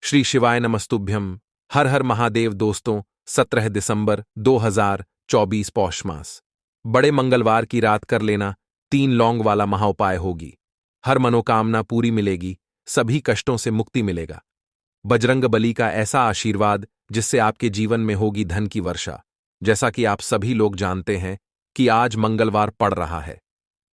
श्री शिवाय नमस्तुभ्यम। हर हर महादेव। दोस्तों, 17 दिसंबर 2024 पौष मास बड़े मंगलवार की रात कर लेना 3 लौंग वाला महाउपाय होगी। हर मनोकामना पूरी मिलेगी, सभी कष्टों से मुक्ति मिलेगा। बजरंग बली का ऐसा आशीर्वाद जिससे आपके जीवन में होगी धन की वर्षा। जैसा कि आप सभी लोग जानते हैं कि आज मंगलवार पड़ रहा है,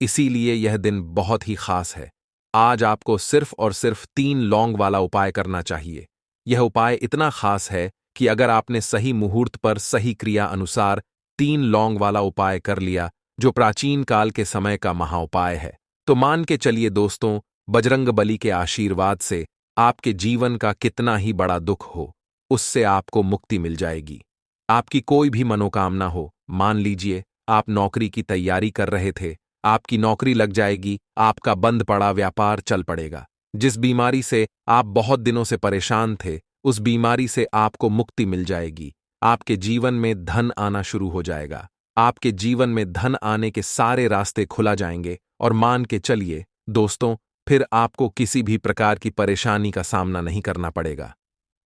इसीलिए यह दिन बहुत ही खास है। आज आपको सिर्फ और सिर्फ 3 लौंग वाला उपाय करना चाहिए। यह उपाय इतना खास है कि अगर आपने सही मुहूर्त पर सही क्रिया अनुसार 3 लौंग वाला उपाय कर लिया, जो प्राचीन काल के समय का महाउपाय है, तो मान के चलिए दोस्तों, बजरंग बली के आशीर्वाद से आपके जीवन का कितना ही बड़ा दुख हो, उससे आपको मुक्ति मिल जाएगी। आपकी कोई भी मनोकामना हो, मान लीजिए आप नौकरी की तैयारी कर रहे थे, आपकी नौकरी लग जाएगी, आपका बंद पड़ा व्यापार चल पड़ेगा। जिस बीमारी से आप बहुत दिनों से परेशान थे, उस बीमारी से आपको मुक्ति मिल जाएगी। आपके जीवन में धन आना शुरू हो जाएगा। आपके जीवन में धन आने के सारे रास्ते खुला जाएंगे और मान के चलिए दोस्तों, फिर आपको किसी भी प्रकार की परेशानी का सामना नहीं करना पड़ेगा।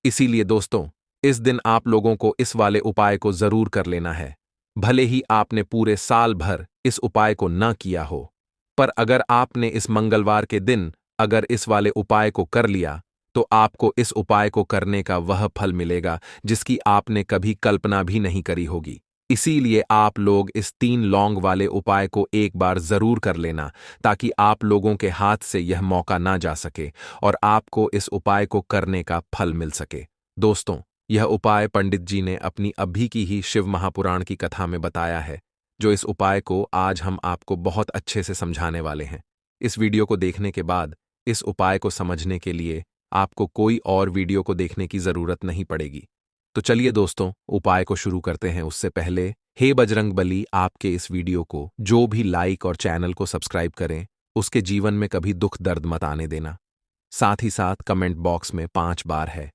इसीलिए दोस्तों, इस दिन आप लोगों को इस वाले उपाय को जरूर कर लेना है। भले ही आपने पूरे साल भर इस उपाय को न किया हो, पर अगर आपने इस मंगलवार के दिन अगर इस वाले उपाय को कर लिया, तो आपको इस उपाय को करने का वह फल मिलेगा जिसकी आपने कभी कल्पना भी नहीं करी होगी। इसीलिए आप लोग इस 3 लौंग वाले उपाय को एक बार जरूर कर लेना, ताकि आप लोगों के हाथ से यह मौका ना जा सके और आपको इस उपाय को करने का फल मिल सके। दोस्तों, यह उपाय पंडित जी ने अपनी अभी की ही शिव महापुराण की कथा में बताया है, जो इस उपाय को आज हम आपको बहुत अच्छे से समझाने वाले हैं। इस वीडियो को देखने के बाद इस उपाय को समझने के लिए आपको कोई और वीडियो को देखने की जरूरत नहीं पड़ेगी। तो चलिए दोस्तों, उपाय को शुरू करते हैं। उससे पहले हे बजरंग बली, आपके इस वीडियो को जो भी लाइक और चैनल को सब्सक्राइब करें, उसके जीवन में कभी दुख दर्द मत आने देना। साथ ही साथ कमेंट बॉक्स में 5 बार है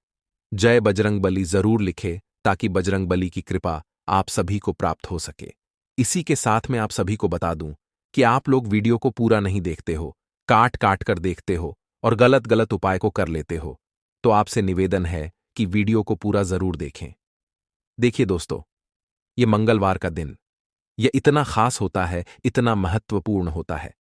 जय बजरंग बली जरूर लिखे, ताकि बजरंग बली की कृपा आप सभी को प्राप्त हो सके। इसी के साथ में आप सभी को बता दूं कि आप लोग वीडियो को पूरा नहीं देखते हो, काट काट कर देखते हो और गलत गलत उपाय को कर लेते हो। तो आपसे निवेदन है कि वीडियो को पूरा जरूर देखें। देखिए दोस्तों, ये मंगलवार का दिन, यह इतना खास होता है, इतना महत्वपूर्ण होता है।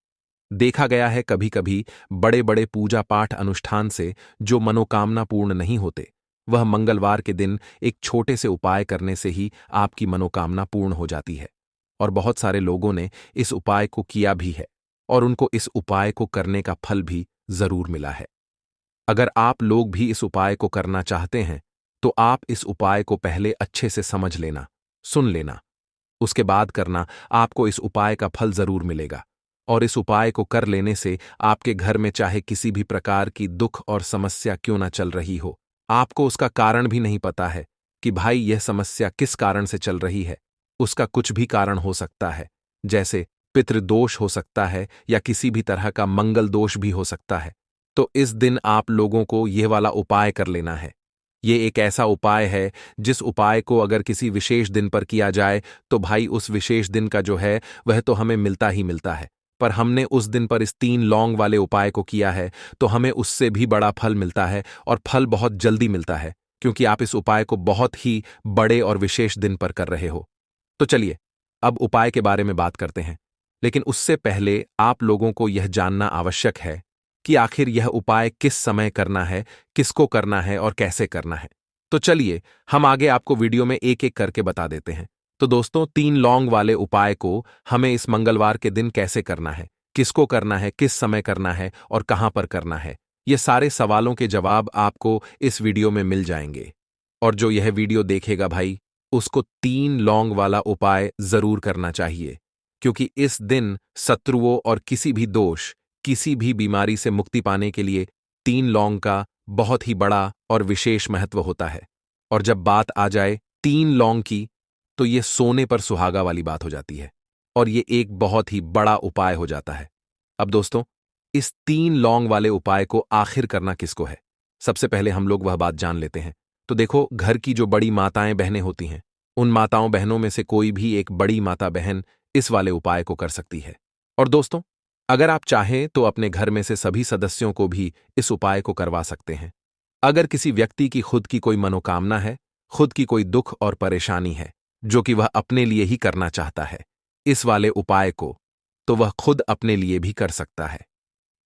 देखा गया है कभी कभी बड़े बड़े पूजा पाठ अनुष्ठान से जो मनोकामना पूर्ण नहीं होते, वह मंगलवार के दिन एक छोटे से उपाय करने से ही आपकी मनोकामना पूर्ण हो जाती है। और बहुत सारे लोगों ने इस उपाय को किया भी है और उनको इस उपाय को करने का फल भी जरूर मिला है। अगर आप लोग भी इस उपाय को करना चाहते हैं, तो आप इस उपाय को पहले अच्छे से समझ लेना, सुन लेना, उसके बाद करना। आपको इस उपाय का फल जरूर मिलेगा। और इस उपाय को कर लेने से आपके घर में चाहे किसी भी प्रकार की दुख और समस्या क्यों ना चल रही हो, आपको उसका कारण भी नहीं पता है कि भाई यह समस्या किस कारण से चल रही है, उसका कुछ भी कारण हो सकता है। जैसे पितृदोष हो सकता है या किसी भी तरह का मंगल दोष भी हो सकता है। तो इस दिन आप लोगों को यह वाला उपाय कर लेना है। ये एक ऐसा उपाय है जिस उपाय को अगर किसी विशेष दिन पर किया जाए, तो भाई उस विशेष दिन का जो है वह तो हमें मिलता ही मिलता है। पर हमने उस दिन पर इस 3 लौंग वाले उपाय को किया है, तो हमें उससे भी बड़ा फल मिलता है और फल बहुत जल्दी मिलता है, क्योंकि आप इस उपाय को बहुत ही बड़े और विशेष दिन पर कर रहे हो। तो चलिए अब उपाय के बारे में बात करते हैं, लेकिन उससे पहले आप लोगों को यह जानना आवश्यक है कि आखिर यह उपाय किस समय करना है, किसको करना है और कैसे करना है। तो चलिए हम आगे आपको वीडियो में एक एक करके बता देते हैं। तो दोस्तों, 3 लौंग वाले उपाय को हमें इस मंगलवार के दिन कैसे करना है, किसको करना है, किस समय करना है और कहां पर करना है, ये सारे सवालों के जवाब आपको इस वीडियो में मिल जाएंगे। और जो यह वीडियो देखेगा भाई, उसको 3 लौंग वाला उपाय जरूर करना चाहिए, क्योंकि इस दिन शत्रुओं और किसी भी दोष, किसी भी बीमारी से मुक्ति पाने के लिए 3 लौंग का बहुत ही बड़ा और विशेष महत्व होता है। और जब बात आ जाए 3 लौंग की, तो ये सोने पर सुहागा वाली बात हो जाती है और ये एक बहुत ही बड़ा उपाय हो जाता है। अब दोस्तों, इस 3 लौंग वाले उपाय को आखिर करना किसको है, सबसे पहले हम लोग वह बात जान लेते हैं। तो देखो, घर की जो बड़ी माताएं बहनें होती हैं, उन माताओं बहनों में से कोई भी एक बड़ी माता बहन इस वाले उपाय को कर सकती है। और दोस्तों, अगर आप चाहें तो अपने घर में से सभी सदस्यों को भी इस उपाय को करवा सकते हैं। अगर किसी व्यक्ति की खुद की कोई मनोकामना है, खुद की कोई दुख और परेशानी है, जो कि वह अपने लिए ही करना चाहता है, इस वाले उपाय को, तो वह खुद अपने लिए भी कर सकता है।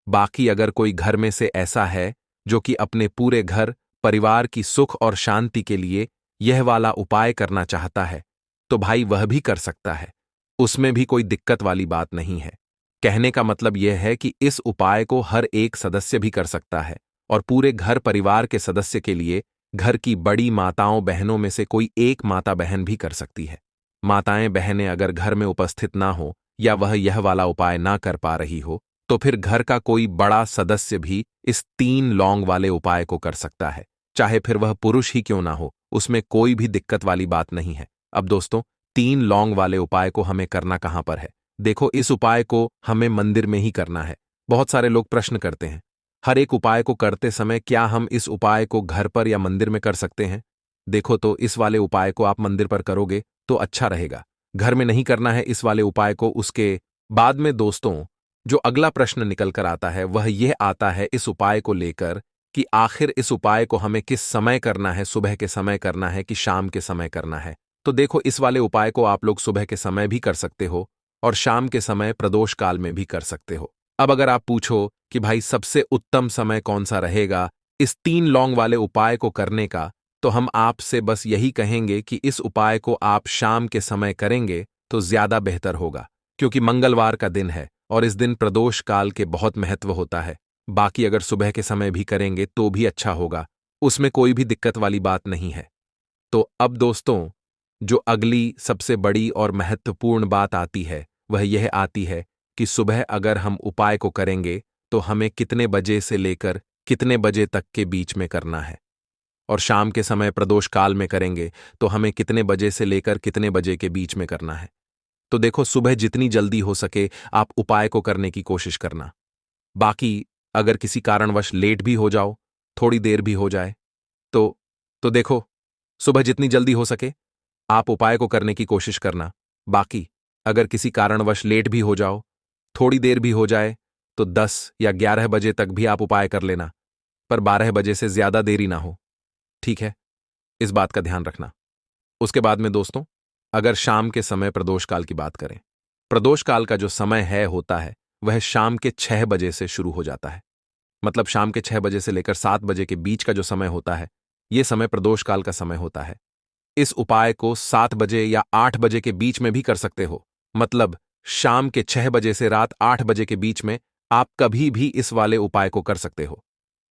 बाकी अगर कोई घर में से ऐसा है जो कि अपने पूरे घर परिवार की सुख और शांति के लिए यह वाला उपाय करना चाहता है, तो भाई वह भी कर सकता है। उसमें भी कोई दिक्कत वाली बात नहीं है। कहने का मतलब यह है कि इस उपाय को हर एक सदस्य भी कर सकता है और पूरे घर परिवार के सदस्य के लिए घर की बड़ी माताओं बहनों में से कोई एक माता बहन भी कर सकती है। माताएं बहनें अगर घर में उपस्थित ना हो या वह यह वाला उपाय ना कर पा रही हो, तो फिर घर का कोई बड़ा सदस्य भी इस 3 लौंग वाले उपाय को कर सकता है, चाहे फिर वह पुरुष ही क्यों ना हो, उसमें कोई भी दिक्कत वाली बात नहीं है। अब दोस्तों, 3 लौंग वाले उपाय को हमें करना कहां पर है? देखो, इस उपाय को हमें मंदिर में ही करना है। बहुत सारे लोग प्रश्न करते हैं, हर एक उपाय को करते समय क्या हम इस उपाय को घर पर या मंदिर में कर सकते हैं? देखो, तो इस वाले उपाय को आप मंदिर पर करोगे तो अच्छा रहेगा। घर में नहीं करना है इस वाले उपाय को। उसके बाद में दोस्तों, जो अगला प्रश्न निकल कर आता है वह यह आता है इस उपाय को लेकर कि आखिर इस उपाय को हमें किस समय करना है, सुबह के समय करना है कि शाम के समय करना है? तो देखो, इस वाले उपाय को आप लोग सुबह के समय भी कर सकते हो और शाम के समय प्रदोष काल में भी कर सकते हो। अब अगर आप पूछो कि भाई सबसे उत्तम समय कौन सा रहेगा इस 3 लौंग वाले उपाय को करने का, तो हम आपसे बस यही कहेंगे कि इस उपाय को आप शाम के समय करेंगे तो ज्यादा बेहतर होगा, क्योंकि मंगलवार का दिन है और इस दिन प्रदोष काल के बहुत महत्व होता है। बाकी अगर सुबह के समय भी करेंगे तो भी अच्छा होगा, उसमें कोई भी दिक्कत वाली बात नहीं है। तो अब दोस्तों, जो अगली सबसे बड़ी और महत्वपूर्ण बात आती है वह यह आती है कि सुबह अगर हम उपाय को करेंगे तो हमें कितने बजे से लेकर कितने बजे तक के बीच में करना है, और शाम के समय प्रदोष काल में करेंगे तो हमें कितने बजे से लेकर कितने बजे के बीच में करना है। तो देखो, सुबह जितनी जल्दी हो सके आप उपाय को करने की कोशिश करना। बाकी अगर किसी कारणवश लेट भी हो जाओ, थोड़ी देर भी हो जाए, तो तो देखो, सुबह जितनी जल्दी हो सके आप उपाय को करने की कोशिश करना। बाकी अगर किसी कारणवश लेट भी हो जाओ, थोड़ी देर भी हो जाए, तो 10 या 11 बजे तक भी आप उपाय कर लेना, पर 12 बजे से ज्यादा देरी ना हो। ठीक है, इस बात का ध्यान रखना। उसके बाद में दोस्तों, अगर शाम के समय प्रदोष काल की बात करें, प्रदोष काल का जो समय है होता है वह शाम के 6 बजे से शुरू हो जाता है। मतलब शाम के 6 बजे से लेकर 7 बजे के बीच का जो समय होता है, यह समय प्रदोष काल का समय होता है। इस उपाय को 7 बजे या 8 बजे के बीच में भी कर सकते हो। मतलब शाम के 6 बजे से रात 8 बजे के बीच में आप कभी भी इस वाले उपाय को कर सकते हो,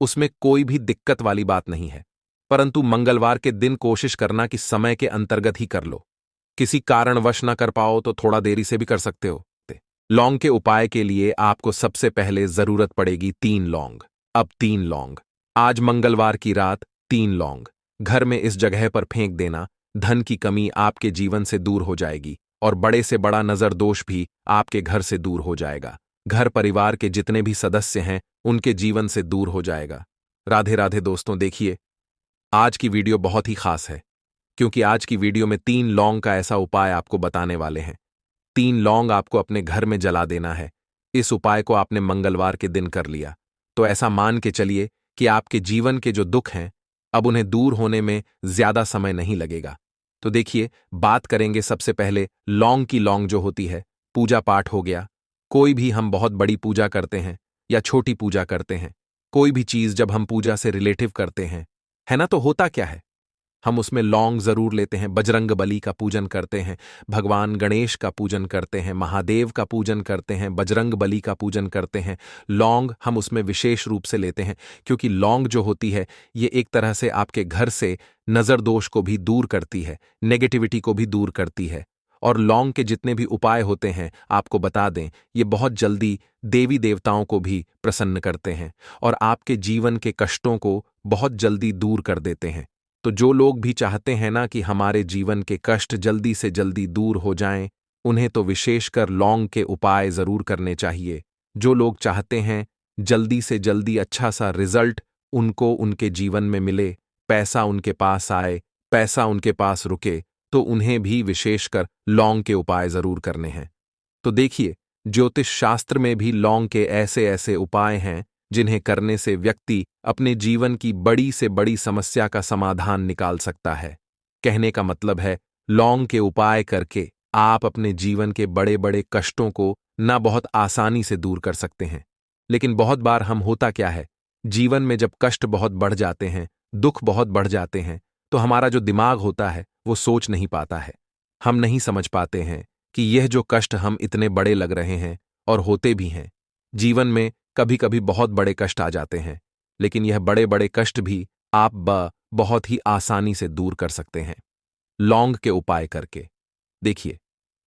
उसमें कोई भी दिक्कत वाली बात नहीं है। परंतु मंगलवार के दिन कोशिश करना कि समय के अंतर्गत ही कर लो। किसी कारणवश ना कर पाओ तो थोड़ा देरी से भी कर सकते हो। लौंग के उपाय के लिए आपको सबसे पहले जरूरत पड़ेगी 3 लौंग। अब 3 लौंग, आज मंगलवार की रात 3 लौंग घर में इस जगह पर फेंक देना। धन की कमी आपके जीवन से दूर हो जाएगी और बड़े से बड़ा नजर दोष भी आपके घर से दूर हो जाएगा। घर परिवार के जितने भी सदस्य हैं उनके जीवन से दूर हो जाएगा। राधे राधे दोस्तों। देखिए, आज की वीडियो बहुत ही खास है, क्योंकि आज की वीडियो में 3 लौंग का ऐसा उपाय आपको बताने वाले हैं। 3 लौंग आपको अपने घर में जला देना है। इस उपाय को आपने मंगलवार के दिन कर लिया तो ऐसा मान के चलिए कि आपके जीवन के जो दुख हैं अब उन्हें दूर होने में ज्यादा समय नहीं लगेगा। तो देखिए, बात करेंगे सबसे पहले लौंग की। लौंग जो होती है, पूजा पाठ हो गया, कोई भी हम बहुत बड़ी पूजा करते हैं या छोटी पूजा करते हैं, कोई भी चीज जब हम पूजा से रिलेटिव करते हैं, है ना, तो होता क्या है, हम उसमें लौंग जरूर लेते हैं। बजरंग बली का पूजन करते हैं, भगवान गणेश का पूजन करते हैं, महादेव का पूजन करते हैं, बजरंग बली का पूजन करते हैं। लौंग हम उसमें विशेष रूप से लेते हैं, क्योंकि लौंग जो होती है ये एक तरह से आपके घर से नजर दोष को भी दूर करती है, नेगेटिविटी को भी दूर करती है। और लौंग के जितने भी उपाय होते हैं आपको बता दें, ये बहुत जल्दी देवी देवताओं को भी प्रसन्न करते हैं और आपके जीवन के कष्टों को बहुत जल्दी दूर कर देते हैं। तो जो लोग भी चाहते हैं ना कि हमारे जीवन के कष्ट जल्दी से जल्दी दूर हो जाएं, उन्हें तो विशेषकर लौंग के उपाय जरूर करने चाहिए। जो लोग चाहते हैं जल्दी से जल्दी अच्छा सा रिजल्ट उनको उनके जीवन में मिले, पैसा उनके पास आए, पैसा उनके पास रुके, तो उन्हें भी विशेषकर लौंग के उपाय जरूर करने हैं। तो देखिए, ज्योतिष शास्त्र में भी लौंग के ऐसे ऐसे उपाय हैं जिन्हें करने से व्यक्ति अपने जीवन की बड़ी से बड़ी समस्या का समाधान निकाल सकता है। कहने का मतलब है, लौंग के उपाय करके आप अपने जीवन के बड़े बड़े कष्टों को ना बहुत आसानी से दूर कर सकते हैं। लेकिन बहुत बार हम होता क्या है, जीवन में जब कष्ट बहुत बढ़ जाते हैं, दुख बहुत बढ़ जाते हैं, तो हमारा जो दिमाग होता है वो सोच नहीं पाता है। हम नहीं समझ पाते हैं कि यह जो कष्ट हम इतने बड़े लग रहे हैं और होते भी हैं। जीवन में कभी कभी बहुत बड़े कष्ट आ जाते हैं, लेकिन यह बड़े बड़े कष्ट भी आप बहुत ही आसानी से दूर कर सकते हैं लौंग के उपाय करके। देखिए,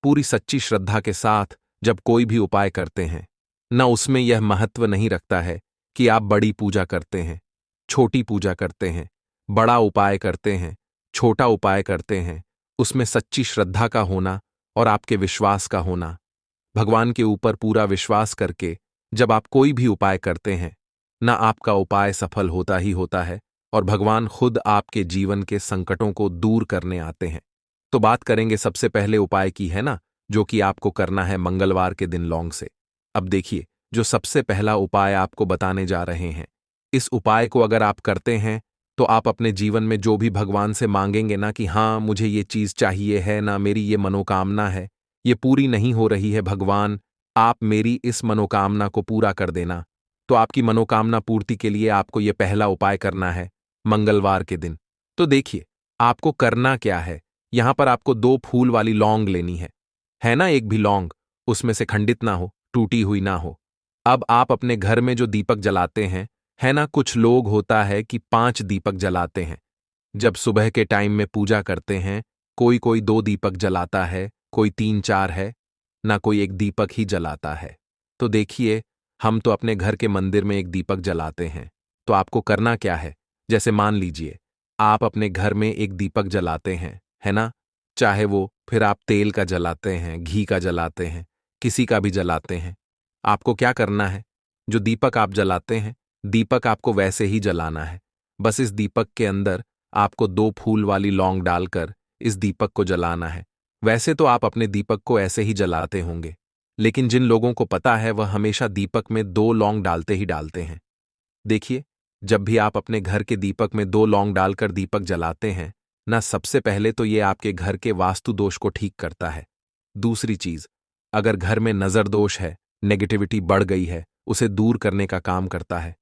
पूरी सच्ची श्रद्धा के साथ जब कोई भी उपाय करते हैं, न उसमें यह महत्व नहीं रखता है कि आप बड़ी पूजा करते हैं, छोटी पूजा करते हैं, बड़ा उपाय करते हैं, छोटा उपाय करते हैं। उसमें सच्ची श्रद्धा का होना और आपके विश्वास का होना। भगवान के ऊपर पूरा विश्वास करके जब आप कोई भी उपाय करते हैं, ना आपका उपाय सफल होता ही होता है और भगवान खुद आपके जीवन के संकटों को दूर करने आते हैं। तो बात करेंगे सबसे पहले उपाय की, है ना, जो कि आपको करना है मंगलवार के दिन लौंग से। अब देखिए, जो सबसे पहला उपाय आपको बताने जा रहे हैं, इस उपाय को अगर आप करते हैं तो आप अपने जीवन में जो भी भगवान से मांगेंगे ना कि हाँ मुझे ये चीज चाहिए है, ना मेरी ये मनोकामना है, ये पूरी नहीं हो रही है भगवान, आप मेरी इस मनोकामना को पूरा कर देना। तो आपकी मनोकामना पूर्ति के लिए आपको ये पहला उपाय करना है मंगलवार के दिन। तो देखिए, आपको करना क्या है, यहां पर आपको 2 फूल वाली लौंग लेनी है ना, एक भी लौंग उसमें से खंडित ना हो, टूटी हुई ना हो। अब आप अपने घर में जो दीपक जलाते हैं, है ना, कुछ लोग होता है कि 5 दीपक जलाते हैं। जब सुबह के टाइम में पूजा करते हैं, कोई कोई 2 दीपक जलाता है, कोई 3-4 है, ना कोई एक दीपक ही जलाता है। तो देखिए, हम तो अपने घर के मंदिर में एक दीपक जलाते हैं। तो आपको करना क्या है, जैसे मान लीजिए आप अपने घर में एक दीपक जलाते हैं, है ना, चाहे वो फिर आप तेल का जलाते हैं, घी का जलाते हैं, किसी का भी जलाते हैं। आपको क्या करना है, जो दीपक आप जलाते हैं, दीपक आपको वैसे ही जलाना है। बस इस दीपक के अंदर आपको 2 फूल वाली लौंग डालकर इस दीपक को जलाना है। वैसे तो आप अपने दीपक को ऐसे ही जलाते होंगे, लेकिन जिन लोगों को पता है वह हमेशा दीपक में 2 लौंग डालते ही डालते हैं। देखिए, जब भी आप अपने घर के दीपक में 2 लौंग डालकर दीपक जलाते हैं ना, सबसे पहले तो ये आपके घर के वास्तु दोष को ठीक करता है। दूसरी चीज, अगर घर में नजर दोष है, नेगेटिविटी बढ़ गई है, उसे दूर करने का काम करता है।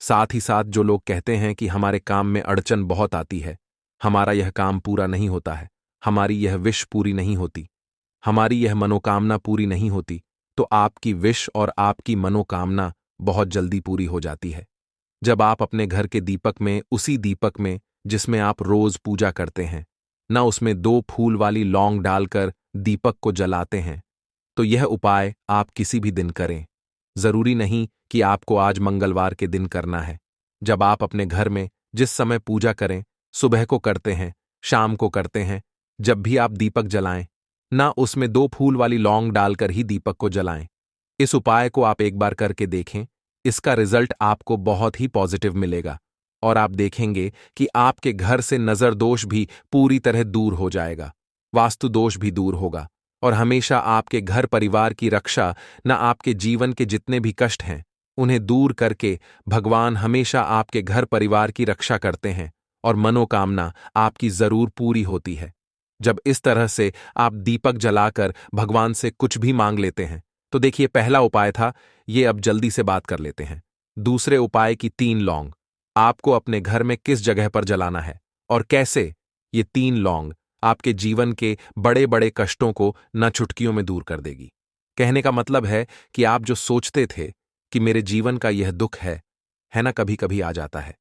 साथ ही साथ जो लोग कहते हैं कि हमारे काम में अड़चन बहुत आती है, हमारा यह काम पूरा नहीं होता है, हमारी यह विश पूरी नहीं होती, हमारी यह मनोकामना पूरी नहीं होती, तो आपकी विश और आपकी मनोकामना बहुत जल्दी पूरी हो जाती है। जब आप अपने घर के दीपक में, उसी दीपक में जिसमें आप रोज पूजा करते हैं ना, उसमें 2 फूल वाली लौंग डालकर दीपक को जलाते हैं, तो यह उपाय आप किसी भी दिन करें। जरूरी नहीं कि आपको आज मंगलवार के दिन करना है। जब आप अपने घर में जिस समय पूजा करें, सुबह को करते हैं, शाम को करते हैं, जब भी आप दीपक जलाएं ना, उसमें 2 फूल वाली लौंग डालकर ही दीपक को जलाएं। इस उपाय को आप एक बार करके देखें, इसका रिजल्ट आपको बहुत ही पॉजिटिव मिलेगा और आप देखेंगे कि आपके घर से नजर दोष भी पूरी तरह दूर हो जाएगा, वास्तु दोष भी दूर होगा और हमेशा आपके घर परिवार की रक्षा, न आपके जीवन के जितने भी कष्ट हैं उन्हें दूर करके भगवान हमेशा आपके घर परिवार की रक्षा करते हैं और मनोकामना आपकी जरूर पूरी होती है। जब इस तरह से आप दीपक जलाकर भगवान से कुछ भी मांग लेते हैं, तो देखिए, पहला उपाय था ये, अब जल्दी से बात कर लेते हैं। दूसरे उपाय की 3 लौंग आपको अपने घर में किस जगह पर जलाना है और कैसे। ये 3 लौंग आपके जीवन के बड़े बड़े कष्टों को न चुटकियों में दूर कर देगी। कहने का मतलब है कि आप जो सोचते थे कि मेरे जीवन का यह दुख है ना, कभी कभी आ जाता है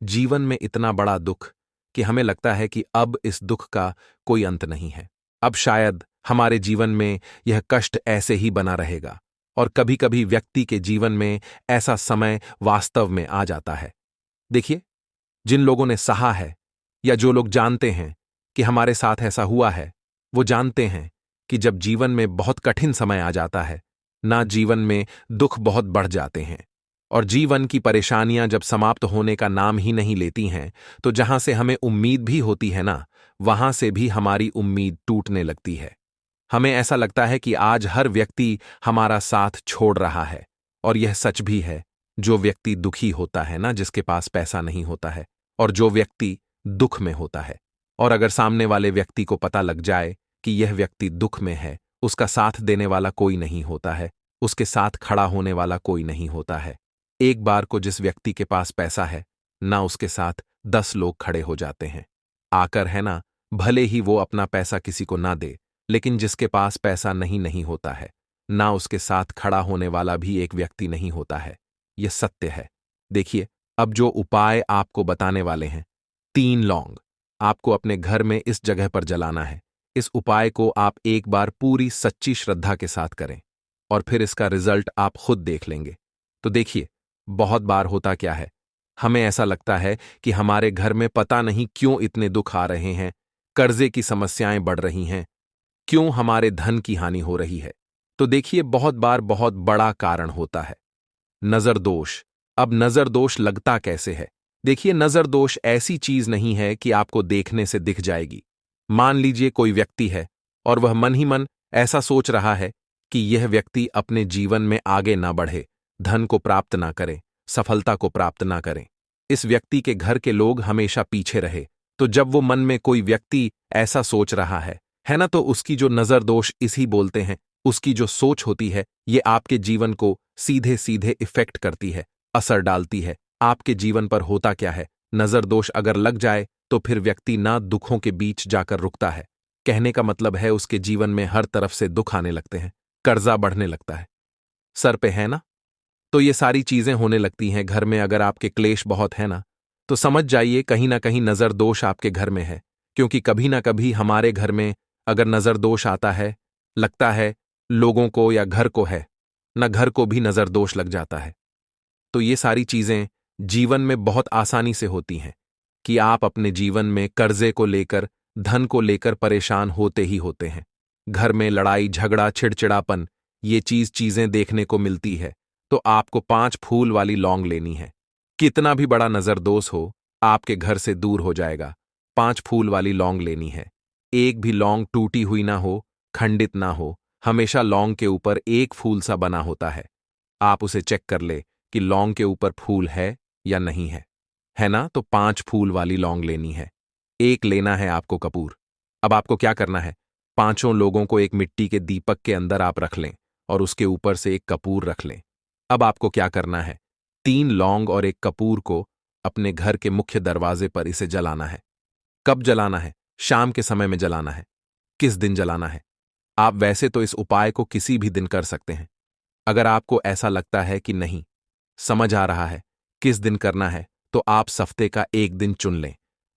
जीवन में इतना बड़ा दुख कि हमें लगता है कि अब इस दुख का कोई अंत नहीं है, अब शायद हमारे जीवन में यह कष्ट ऐसे ही बना रहेगा। और कभी कभी व्यक्ति के जीवन में ऐसा समय वास्तव में आ जाता है। देखिए, जिन लोगों ने सहा है या जो लोग जानते हैं कि हमारे साथ ऐसा हुआ है, वो जानते हैं कि जब जीवन में बहुत कठिन समय आ जाता है ना, जीवन में दुख बहुत बढ़ जाते हैं और जीवन की परेशानियां जब समाप्त होने का नाम ही नहीं लेती हैं, तो जहां से हमें उम्मीद भी होती है ना, वहां से भी हमारी उम्मीद टूटने लगती है। हमें ऐसा लगता है कि आज हर व्यक्ति हमारा साथ छोड़ रहा है और यह सच भी है। जो व्यक्ति दुखी होता है ना, जिसके पास पैसा नहीं होता है, और जो व्यक्ति दुख में होता है, और अगर सामने वाले व्यक्ति को पता लग जाए कि यह व्यक्ति दुख में है, उसका साथ देने वाला कोई नहीं होता है, उसके साथ खड़ा होने वाला कोई नहीं होता है। एक बार को जिस व्यक्ति के पास पैसा है ना, उसके साथ 10 लोग खड़े हो जाते हैं आकर, है ना। भले ही वो अपना पैसा किसी को ना दे, लेकिन जिसके पास पैसा नहीं होता है ना, उसके साथ खड़ा होने वाला भी एक व्यक्ति नहीं होता है। यह सत्य है। देखिए, अब जो उपाय आपको बताने वाले हैं, 3 लौंग आपको अपने घर में इस जगह पर जलाना है। इस उपाय को आप एक बार पूरी सच्ची श्रद्धा के साथ करें और फिर इसका रिजल्ट आप खुद देख लेंगे। तो देखिए, बहुत बार होता क्या है, हमें ऐसा लगता है कि हमारे घर में पता नहीं क्यों इतने दुख आ रहे हैं, कर्जे की समस्याएं बढ़ रही हैं, क्यों हमारे धन की हानि हो रही है। तो देखिए, बहुत बार बहुत बड़ा कारण होता है नजर दोष। अब नजर दोष लगता कैसे है? देखिए, नजर दोष ऐसी चीज नहीं है कि आपको देखने से दिख जाएगी। मान लीजिए कोई व्यक्ति है और वह मन ही मन ऐसा सोच रहा है कि यह व्यक्ति अपने जीवन में आगे ना बढ़े, धन को प्राप्त ना करे, सफलता को प्राप्त ना करें, इस व्यक्ति के घर के लोग हमेशा पीछे रहे। तो जब वो मन में कोई व्यक्ति ऐसा सोच रहा है ना, तो उसकी जो नजर दोष इसी बोलते हैं, उसकी जो सोच होती है, ये आपके जीवन को सीधे सीधे इफेक्ट करती है, असर डालती है। आपके जीवन पर होता क्या है, नजर दोष अगर लग जाए तो फिर व्यक्ति ना दुखों के बीच जाकर रुकता है। कहने का मतलब है उसके जीवन में हर तरफ से दुख आने लगते हैं, कर्जा बढ़ने लगता है, सर पे है ना। तो ये सारी चीजें होने लगती हैं घर में। अगर आपके क्लेश बहुत है ना, तो समझ जाइए कहीं ना कहीं नजर दोष आपके घर में है। क्योंकि कभी ना कभी हमारे घर में अगर नजर दोष आता है, लगता है लोगों को या घर को है ना, घर को भी नजर दोष लग जाता है। तो ये सारी चीजें जीवन में बहुत आसानी से होती हैं कि आप अपने जीवन में कर्जे को लेकर, धन को लेकर परेशान होते ही होते हैं। घर में लड़ाई झगड़ा चिड़चिड़ापन, ये चीजें देखने को मिलती है। तो आपको 5 फूल वाली लौंग लेनी है। कितना भी बड़ा नजरदोष हो, आपके घर से दूर हो जाएगा। 5 फूल वाली लौंग लेनी है। एक भी लौंग टूटी हुई ना हो, खंडित ना हो, हमेशा लौंग के ऊपर एक फूल सा बना होता है। आप उसे चेक कर ले कि लौंग के ऊपर फूल है या नहीं है ना। तो 5 फूल वाली लौंग लेनी है। एक लेना है आपको कपूर। अब आपको क्या करना है, 5 लोगों को एक मिट्टी के दीपक के अंदर आप रख लें और उसके ऊपर से एक कपूर रख लें। अब आपको क्या करना है, 3 लौंग और एक कपूर को अपने घर के मुख्य दरवाजे पर इसे जलाना है। कब जलाना है? शाम के समय में जलाना है। किस दिन जलाना है? आप वैसे तो इस उपाय को किसी भी दिन कर सकते हैं। अगर आपको ऐसा लगता है कि नहीं समझ आ रहा है किस दिन करना है, तो आप हफ्ते का एक दिन चुन लें।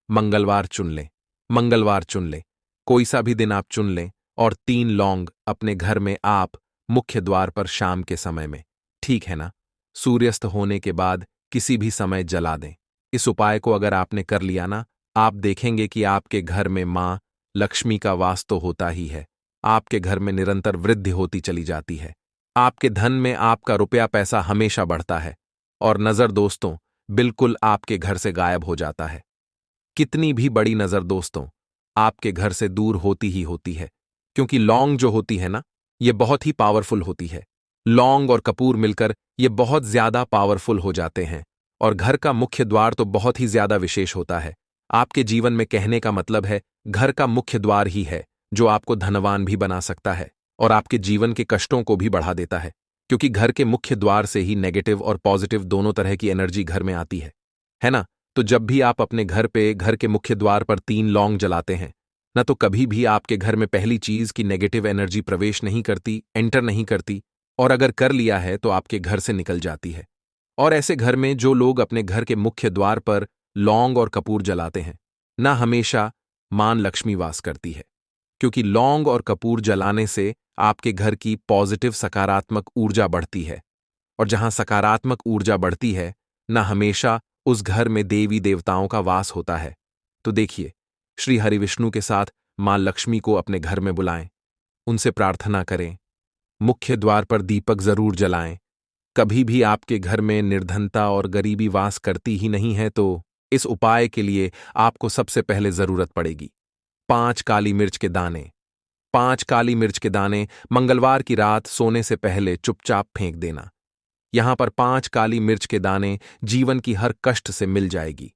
मंगलवार चुन लें, मंगलवार चुन लें, कोई सा भी दिन आप चुन लें और 3 लौंग अपने घर में आप मुख्य द्वार पर शाम के समय में, ठीक है ना, सूर्यास्त होने के बाद किसी भी समय जला दें। इस उपाय को अगर आपने कर लिया ना, आप देखेंगे कि आपके घर में मां लक्ष्मी का वास तो होता ही है। आपके घर में निरंतर वृद्धि होती चली जाती है। आपके धन में आपका रुपया पैसा हमेशा बढ़ता है और नजर दोस्तों बिल्कुल आपके घर से गायब हो जाता है। कितनी भी बड़ी नजर दोस्तों आपके घर से दूर होती ही होती है। क्योंकि लौंग जो होती है ना, ये बहुत ही पावरफुल होती है। लौंग और कपूर मिलकर ये बहुत ज्यादा पावरफुल हो जाते हैं और घर का मुख्य द्वार तो बहुत ही ज्यादा विशेष होता है। आपके जीवन में कहने का मतलब है घर का मुख्य द्वार ही है जो आपको धनवान भी बना सकता है और आपके जीवन के कष्टों को भी बढ़ा देता है। क्योंकि घर के मुख्य द्वार से ही नेगेटिव और पॉजिटिव दोनों तरह की एनर्जी घर में आती है ना। तो जब भी आप अपने घर पे घर के मुख्य द्वार पर 3 लौंग जलाते हैं ना, तो कभी भी आपके घर में पहली चीज की नेगेटिव एनर्जी प्रवेश नहीं करती, एंटर नहीं करती, और अगर कर लिया है तो आपके घर से निकल जाती है। और ऐसे घर में जो लोग अपने घर के मुख्य द्वार पर लौंग और कपूर जलाते हैं ना, हमेशा मां लक्ष्मी वास करती है। क्योंकि लौंग और कपूर जलाने से आपके घर की पॉजिटिव सकारात्मक ऊर्जा बढ़ती है और जहां सकारात्मक ऊर्जा बढ़ती है ना, हमेशा उस घर में देवी देवताओं का वास होता है। तो देखिए, श्री हरिविष्णु के साथ मां लक्ष्मी को अपने घर में बुलाएं, उनसे प्रार्थना करें, मुख्य द्वार पर दीपक जरूर जलाएं। कभी भी आपके घर में निर्धनता और गरीबी वास करती ही नहीं है, तो इस उपाय के लिए आपको सबसे पहले जरूरत पड़ेगी 5 काली मिर्च के दाने। 5 काली मिर्च के दाने मंगलवार की रात सोने से पहले चुपचाप फेंक देना। यहां पर 5 काली मिर्च के दाने जीवन की हर कष्ट से मिल जाएगी।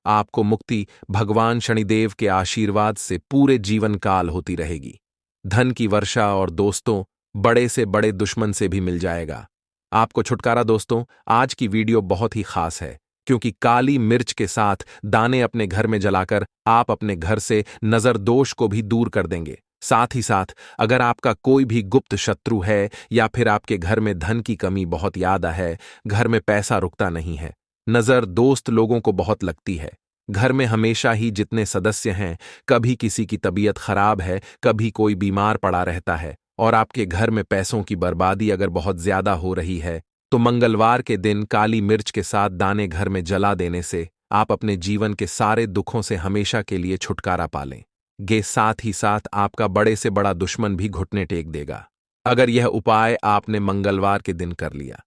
आपको मुक्ति भगवान शनिदेव के आशीर्वाद से पूरे जीवन काल होती रहेगी। धन की वर्षा और दोस्तों, बड़े से बड़े दुश्मन से भी मिल जाएगा। आपको छुटकारा दोस्तों, आज की वीडियो बहुत ही खास है क्योंकि काली मिर्च के साथ दाने अपने घर में जलाकर आप अपने घर से नजर दोष को भी दूर कर देंगे। साथ ही साथ अगर आपका कोई भी गुप्त शत्रु है या फिर आपके घर में धन की कमी बहुत ज्यादा है, घर में पैसा रुकता नहीं है, नजर दोस्त लोगों को बहुत लगती है, घर में हमेशा ही जितने सदस्य हैं, कभी किसी की तबीयत खराब है, कभी कोई बीमार पड़ा रहता है और आपके घर में पैसों की बर्बादी अगर बहुत ज्यादा हो रही है, तो मंगलवार के दिन काली मिर्च के साथ दाने घर में जला देने से आप अपने जीवन के सारे दुखों से हमेशा के लिए छुटकारा पा लें। साथ ही साथ आपका बड़े से बड़ा दुश्मन भी घुटने टेक देगा अगर यह उपाय आपने मंगलवार के दिन कर लिया।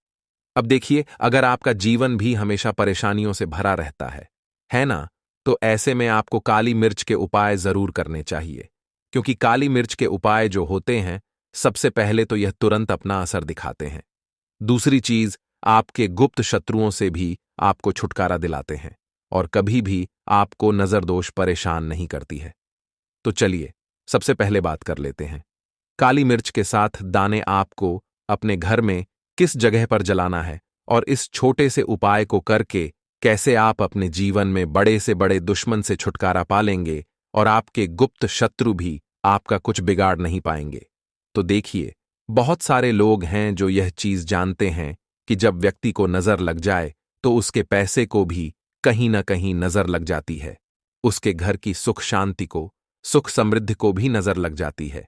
अब देखिए, अगर आपका जीवन भी हमेशा परेशानियों से भरा रहता है ना, तो ऐसे में आपको काली मिर्च के उपाय जरूर करने चाहिए, क्योंकि काली मिर्च के उपाय जो होते हैं, सबसे पहले तो यह तुरंत अपना असर दिखाते हैं। दूसरी चीज, आपके गुप्त शत्रुओं से भी आपको छुटकारा दिलाते हैं और कभी भी आपको नजरदोष परेशान नहीं करती है। तो चलिए सबसे पहले बात कर लेते हैं, काली मिर्च के साथ दाने आपको अपने घर में किस जगह पर जलाना है और इस छोटे से उपाय को करके कैसे आप अपने जीवन में बड़े से बड़े दुश्मन से छुटकारा पा लेंगे और आपके गुप्त शत्रु भी आपका कुछ बिगाड़ नहीं पाएंगे। तो देखिए, बहुत सारे लोग हैं जो यह चीज जानते हैं कि जब व्यक्ति को नजर लग जाए तो उसके पैसे को भी कहीं ना कहीं नजर लग जाती है, उसके घर की सुख शांति को, सुख समृद्धि को भी नजर लग जाती है।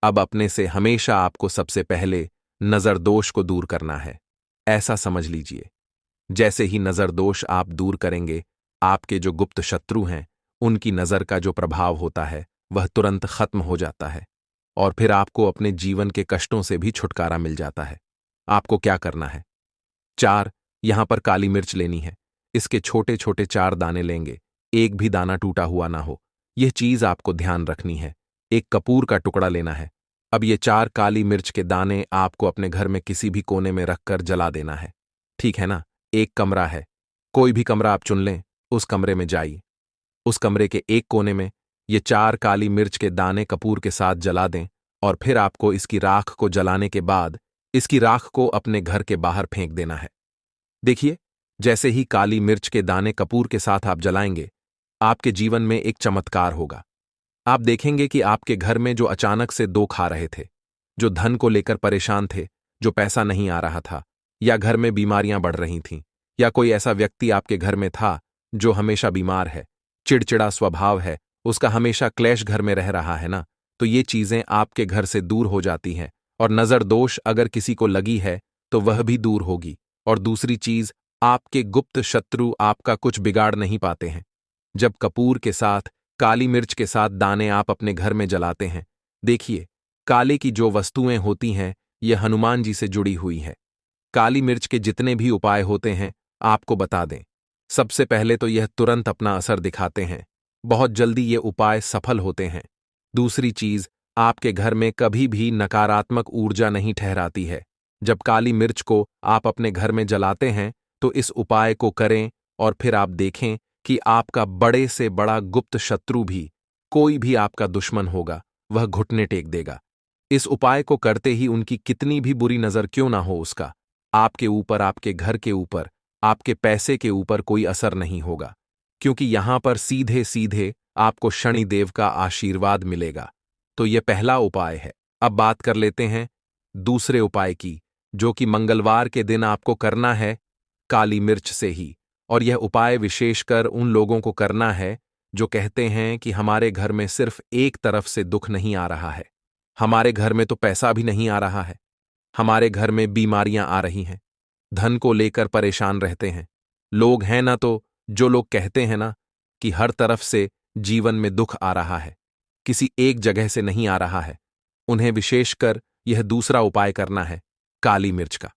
अब अपने से हमेशा आपको सबसे पहले नजर दोष को दूर करना है। ऐसा समझ लीजिए, जैसे ही नजर दोष आप दूर करेंगे, आपके जो गुप्त शत्रु हैं, उनकी नजर का जो प्रभाव होता है वह तुरंत खत्म हो जाता है और फिर आपको अपने जीवन के कष्टों से भी छुटकारा मिल जाता है। आपको क्या करना है? 4 यहां पर काली मिर्च लेनी है। इसके छोटे छोटे 4 दाने लेंगे, एक भी दाना टूटा हुआ ना हो, यह चीज आपको ध्यान रखनी है। एक कपूर का टुकड़ा लेना है। अब ये 4 काली मिर्च के दाने आपको अपने घर में किसी भी कोने में रखकर जला देना है, ठीक है ना? एक कमरा है, कोई भी कमरा आप चुन लें, उस कमरे में जाइए। उस कमरे के एक कोने में ये 4 काली मिर्च के दाने कपूर के साथ जला दें और फिर आपको इसकी राख को जलाने के बाद इसकी राख को अपने घर के बाहर फेंक देना है। देखिए, जैसे ही काली मिर्च के दाने कपूर के साथ आप जलाएंगे, आपके जीवन में एक चमत्कार होगा। आप देखेंगे कि आपके घर में जो अचानक से दुख आ रहे थे, जो धन को लेकर परेशान थे, जो पैसा नहीं आ रहा था, या घर में बीमारियां बढ़ रही थीं, या कोई ऐसा व्यक्ति आपके घर में था जो हमेशा बीमार है, चिड़चिड़ा स्वभाव है, उसका हमेशा क्लेश घर में रह रहा है ना, तो ये चीजें आपके घर से दूर हो जाती हैं और नजर दोष अगर किसी को लगी है तो वह भी दूर होगी। और दूसरी चीज, आपके गुप्त शत्रु आपका कुछ बिगाड़ नहीं पाते हैं। जब कपूर के साथ, काली मिर्च के साथ दाने आप अपने घर में जलाते हैं, देखिए, काले की जो वस्तुएं होती हैं, यह हनुमान जी से जुड़ी हुई है। काली मिर्च के जितने भी उपाय होते हैं, आपको बता दें, सबसे पहले तो यह तुरंत अपना असर दिखाते हैं, बहुत जल्दी ये उपाय सफल होते हैं। दूसरी चीज, आपके घर में कभी भी नकारात्मक ऊर्जा नहीं ठहराती है। जब काली मिर्च को आप अपने घर में जलाते हैं, तो इस उपाय को करें और फिर आप देखें कि आपका बड़े से बड़ा गुप्त शत्रु भी, कोई भी आपका दुश्मन होगा, वह घुटने टेक देगा। इस उपाय को करते ही उनकी कितनी भी बुरी नजर क्यों ना हो, उसका आपके ऊपर, आपके घर के ऊपर, आपके पैसे के ऊपर कोई असर नहीं होगा, क्योंकि यहां पर सीधे सीधे आपको शनिदेव का आशीर्वाद मिलेगा। तो यह पहला उपाय है। अब बात कर लेते हैं दूसरे उपाय की, जो कि मंगलवार के दिन आपको करना है काली मिर्च से ही। और यह उपाय विशेषकर उन लोगों को करना है जो कहते हैं कि हमारे घर में सिर्फ एक तरफ से दुख नहीं आ रहा है, हमारे घर में तो पैसा भी नहीं आ रहा है, हमारे घर में बीमारियां आ रही हैं, धन को लेकर परेशान रहते हैं। लोग हैं ना, तो जो लोग कहते हैं ना कि हर तरफ से जीवन में दुख आ रहा है, किसी एक जगह से नहीं आ रहा है, उन्हें विशेषकर यह दूसरा उपाय करना है काली मिर्च का।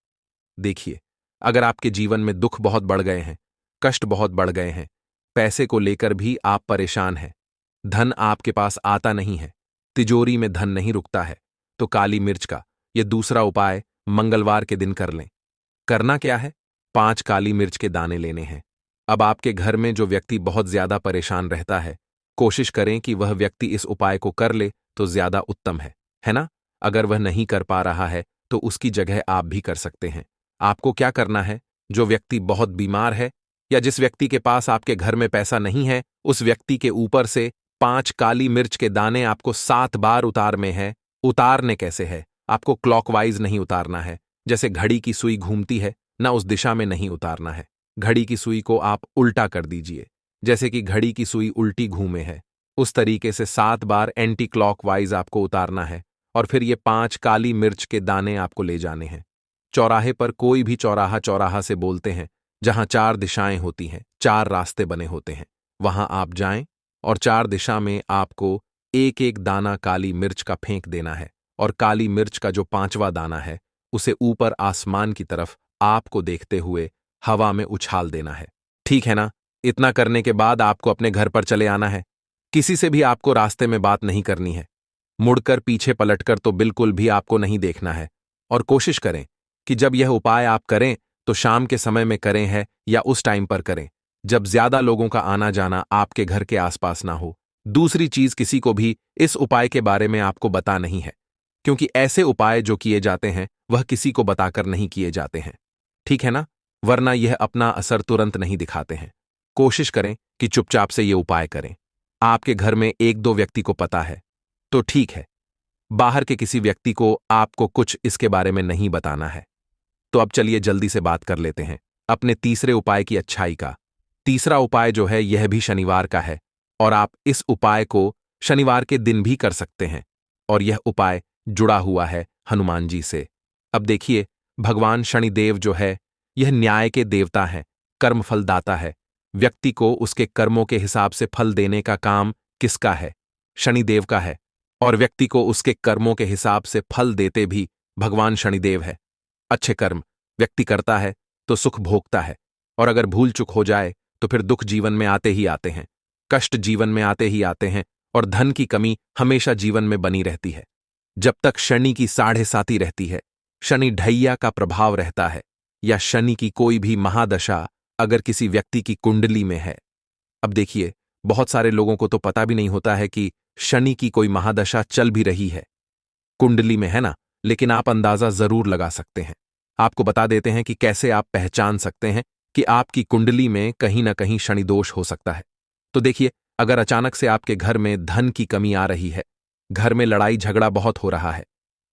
देखिए, अगर आपके जीवन में दुख बहुत बढ़ गए हैं, कष्ट बहुत बढ़ गए हैं, पैसे को लेकर भी आप परेशान हैं, धन आपके पास आता नहीं है, तिजोरी में धन नहीं रुकता है, तो काली मिर्च का यह दूसरा उपाय मंगलवार के दिन कर लें। करना क्या है? 5 काली मिर्च के दाने लेने हैं। अब आपके घर में जो व्यक्ति बहुत ज्यादा परेशान रहता है, कोशिश करें कि वह व्यक्ति इस उपाय को कर ले तो ज्यादा उत्तम है ना? अगर वह नहीं कर पा रहा है तो उसकी जगह आप भी कर सकते हैं। आपको क्या करना है? जो व्यक्ति बहुत बीमार है या जिस व्यक्ति के पास आपके घर में पैसा नहीं है, उस व्यक्ति के ऊपर से 5 काली मिर्च के दाने आपको 7 बार उतारने हैं। उतारने कैसे है? आपको क्लॉकवाइज नहीं उतारना है, जैसे घड़ी की सुई घूमती है ना, उस दिशा में नहीं उतारना है। घड़ी की सुई को आप उल्टा कर दीजिए, जैसे कि घड़ी की सुई उल्टी घूमे है। उस तरीके से 7 बार एंटी क्लॉकवाइज आपको उतारना है और फिर ये 5 काली मिर्च के दाने आपको ले जाने हैं। चौराहे पर कोई भी चौराहा चौराहा से बोलते हैं, जहां 4 दिशाएं होती हैं, 4 रास्ते बने होते हैं, वहां आप जाएं और 4 दिशा में आपको एक एक दाना काली मिर्च का फेंक देना है और काली मिर्च का जो 5वां दाना है उसे ऊपर आसमान की तरफ आपको देखते हुए हवा में उछाल देना है। ठीक है ना? इतना करने के बाद आपको अपने घर पर चले आना है। किसी से भी आपको रास्ते में बात नहीं करनी है। मुड़कर पीछे पलटकर तो बिल्कुल भी आपको नहीं देखना है। और कोशिश करें कि जब यह उपाय आप करें तो शाम के समय में करें है या उस टाइम पर करें जब ज्यादा लोगों का आना जाना आपके घर के आसपास ना हो। दूसरी चीज, किसी को भी इस उपाय के बारे में आपको बता नहीं है, क्योंकि ऐसे उपाय जो किए जाते हैं वह किसी को बताकर नहीं किए जाते हैं। ठीक है ना? वरना यह अपना असर तुरंत नहीं दिखाते हैं। कोशिश करें कि चुपचाप से ये उपाय करें। आपके घर में 1-2 व्यक्ति को पता है तो ठीक है, बाहर के किसी व्यक्ति को आपको कुछ इसके बारे में नहीं बताना है। तो अब चलिए जल्दी से बात कर लेते हैं अपने तीसरे उपाय की अच्छाई का। तीसरा उपाय जो है यह भी शनिवार का है और आप इस उपाय को शनिवार के दिन भी कर सकते हैं और यह उपाय जुड़ा हुआ है हनुमान जी से। अब देखिए, भगवान शनिदेव जो है यह न्याय के देवता है, कर्मफलदाता है। व्यक्ति को उसके कर्मों के हिसाब से फल देने का काम किसका है? शनिदेव का है। और व्यक्ति को उसके कर्मों के हिसाब से फल देते भी भगवान शनिदेव है। अच्छे कर्म व्यक्ति करता है तो सुख भोगता है, और अगर भूल चूक हो जाए तो फिर दुख जीवन में आते ही आते हैं, कष्ट जीवन में आते ही आते हैं और धन की कमी हमेशा जीवन में बनी रहती है। जब तक शनि की 7.5 रहती है, शनि ढैया का प्रभाव रहता है, या शनि की कोई भी महादशा अगर किसी व्यक्ति की कुंडली में है। अब देखिए, बहुत सारे लोगों को तो पता भी नहीं होता है कि शनि की कोई महादशा चल भी रही है, कुंडली में है ना, लेकिन आप अंदाजा जरूर लगा सकते हैं। आपको बता देते हैं कि कैसे आप पहचान सकते हैं कि आपकी कुंडली में कहीं ना कहीं शनि दोष हो सकता है। तो देखिए, अगर अचानक से आपके घर में धन की कमी आ रही है, घर में लड़ाई झगड़ा बहुत हो रहा है,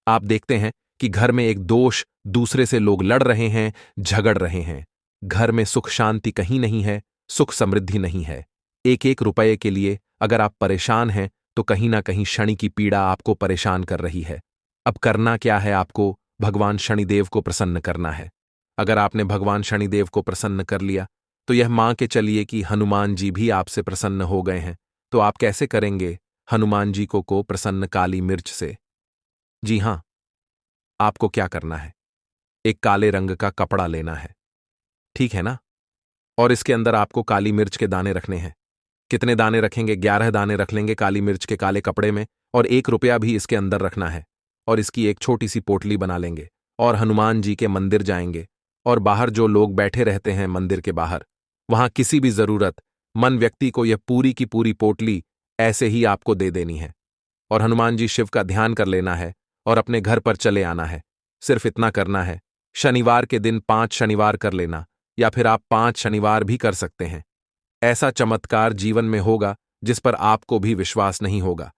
आप देखते हैं कि घर में एक दोष, दूसरे से लोग लड़ रहे हैं, झगड़ रहे हैं, घर में सुख शांति कहीं नहीं है, सुख समृद्धि नहीं है, एक एक रुपये के लिए अगर आप परेशान हैं तो कहीं ना कहीं शनि की पीड़ा आपको परेशान कर रही है। अब करना क्या है? आपको भगवान शनिदेव को प्रसन्न करना है। अगर आपने भगवान शनिदेव को प्रसन्न कर लिया तो यह मान के चलिए कि हनुमान जी भी आपसे प्रसन्न हो गए हैं। तो आप कैसे करेंगे हनुमान जी को प्रसन्न? काली मिर्च से। जी हां, आपको क्या करना है? एक काले रंग का कपड़ा लेना है, ठीक है ना? और इसके अंदर आपको काली मिर्च के दाने रखने हैं। कितने दाने रखेंगे? 11 दाने रख लेंगे काली मिर्च के काले कपड़े में, और 1 रुपया भी इसके अंदर रखना है। और इसकी एक छोटी सी पोटली बना लेंगे और हनुमान जी के मंदिर जाएंगे, और बाहर जो लोग बैठे रहते हैं मंदिर के बाहर, वहां किसी भी जरूरत मन व्यक्ति को यह पूरी की पूरी पोटली ऐसे ही आपको दे देनी है। और हनुमान जी शिव का ध्यान कर लेना है और अपने घर पर चले आना है। सिर्फ इतना करना है। शनिवार के दिन 5 शनिवार कर लेना, या फिर आप 5 शनिवार भी कर सकते हैं। ऐसा चमत्कार जीवन में होगा जिस पर आपको भी विश्वास नहीं होगा,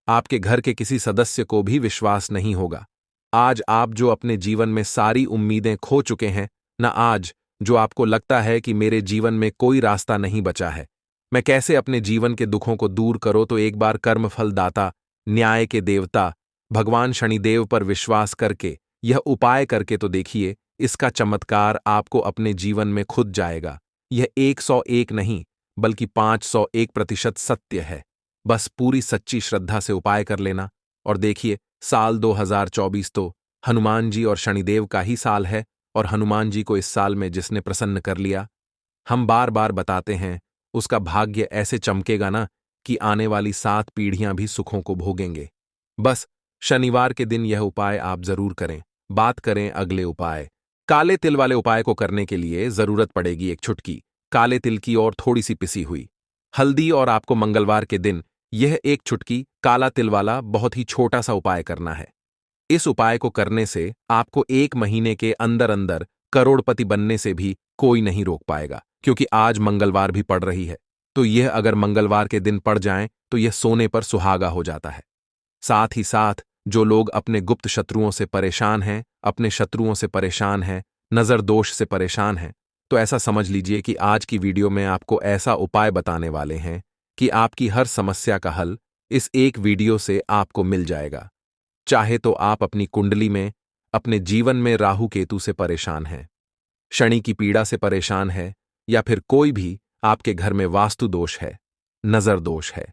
आपके घर के किसी सदस्य को भी विश्वास नहीं होगा। आज आप जो अपने जीवन में सारी उम्मीदें खो चुके हैं ना, आज जो आपको लगता है कि मेरे जीवन में कोई रास्ता नहीं बचा है, मैं कैसे अपने जीवन के दुखों को दूर करो, तो एक बार कर्मफलदाता, न्याय के देवता भगवान शनिदेव पर विश्वास करके यह उपाय करके तो देखिए, इसका चमत्कार आपको अपने जीवन में खुद जाएगा। यह 101 नहीं बल्कि 501% सत्य है। बस पूरी सच्ची श्रद्धा से उपाय कर लेना और देखिए, साल 2024 तो हनुमान जी और शनिदेव का ही साल है, और हनुमान जी को इस साल में जिसने प्रसन्न कर लिया, हम बार बार बताते हैं, उसका भाग्य ऐसे चमकेगा ना कि आने वाली 7 पीढ़ियां भी सुखों को भोगेंगे। बस शनिवार के दिन यह उपाय आप जरूर करें। बात करें अगले उपाय। काले तिल वाले उपाय को करने के लिए जरूरत पड़ेगी एक चुटकी काले तिल की और थोड़ी सी पिसी हुई हल्दी, और आपको मंगलवार के दिन यह एक चुटकी काला तिल वाला बहुत ही छोटा सा उपाय करना है। इस उपाय को करने से आपको 1 महीने के अंदर अंदर करोड़पति बनने से भी कोई नहीं रोक पाएगा, क्योंकि आज मंगलवार भी पड़ रही है। तो यह अगर मंगलवार के दिन पड़ जाए तो यह सोने पर सुहागा हो जाता है। साथ ही साथ जो लोग अपने गुप्त शत्रुओं से परेशान हैं, अपने शत्रुओं से परेशान हैं, नजर दोष से परेशान हैं, तो ऐसा समझ लीजिए कि आज की वीडियो में आपको ऐसा उपाय बताने वाले हैं कि आपकी हर समस्या का हल इस एक वीडियो से आपको मिल जाएगा। चाहे तो आप अपनी कुंडली में, अपने जीवन में राहु केतु से परेशान हैं, शनि की पीड़ा से परेशान है, या फिर कोई भी आपके घर में वास्तु दोष है, नजर दोष है,